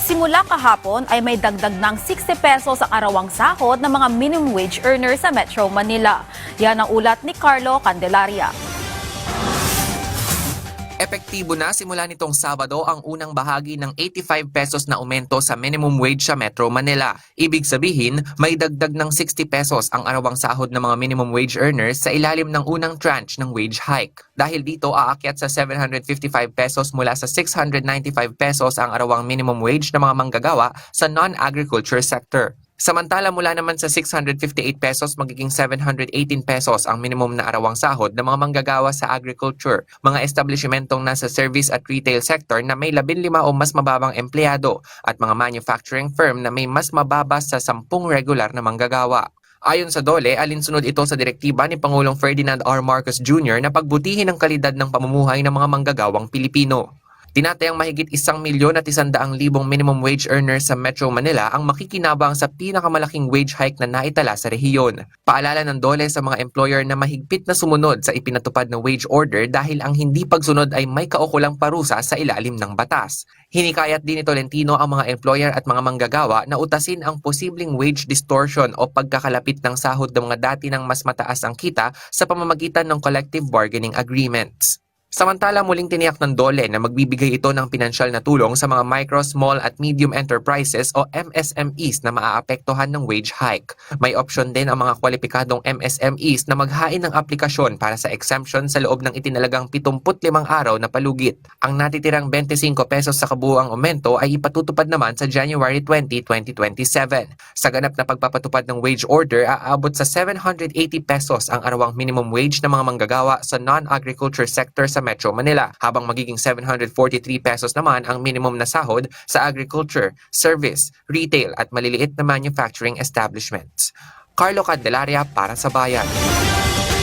Simula kahapon ay may dagdag ng 60 pesos ang arawang sahod ng mga minimum wage earners sa Metro Manila. Yan ang ulat ni Carlo Candelaria. Epektibo na simula nitong Sabado ang unang bahagi ng 85 pesos na aumento sa minimum wage sa Metro Manila. Ibig sabihin, may dagdag ng 60 pesos ang arawang sahod ng mga minimum wage earners sa ilalim ng unang tranche ng wage hike. Dahil dito, aakyat sa 755 pesos mula sa 695 pesos ang arawang minimum wage ng mga manggagawa sa non-agriculture sector. Samantala mula naman sa 658 pesos magiging 718 pesos ang minimum na arawang sahod ng mga manggagawa sa agriculture, mga establishmentong nasa service at retail sector na may 15 o mas mababang empleyado at mga manufacturing firm na may mas mababa sa 10 regular na manggagawa. Ayon sa DOLE, alinsunod ito sa direktiba ni Pangulong Ferdinand R. Marcos Jr. na pagbutihin ang kalidad ng pamumuhay ng mga manggagawang Pilipino. Tinatayang mahigit 1,100,000 minimum wage earners sa Metro Manila ang makikinabang sa pinakamalaking wage hike na naitala sa rehiyon. Paalala ng DOLE sa mga employer na mahigpit na sumunod sa ipinatupad na wage order dahil ang hindi pagsunod ay may kaukulang parusa sa ilalim ng batas. Hinikayat din ni Tolentino ang mga employer at mga manggagawa na utasin ang posibleng wage distortion o pagkakalapit ng sahod ng mga dati ng mas mataas ang kita sa pamamagitan ng collective bargaining agreements. Samantala muling tiniyak ng DOLE na magbibigay ito ng pinansyal na tulong sa mga micro, small at medium enterprises o MSMEs na maaapektuhan ng wage hike. May opsyon din ang mga kwalipikadong MSMEs na maghain ng aplikasyon para sa exemption sa loob ng itinalagang 75 araw na palugit. Ang natitirang 25 pesos sa kabuuang aumento ay ipatutupad naman sa January 20, 2027. Sa ganap na pagpapatupad ng wage order, aabot sa 780 pesos ang arawang minimum wage ng mga manggagawa sa non-agriculture sector sa Metro Manila, habang magiging 743 pesos naman ang minimum na sahod sa agriculture, service, retail at maliliit na manufacturing establishments. Carlo Candelaria para sa Bayan.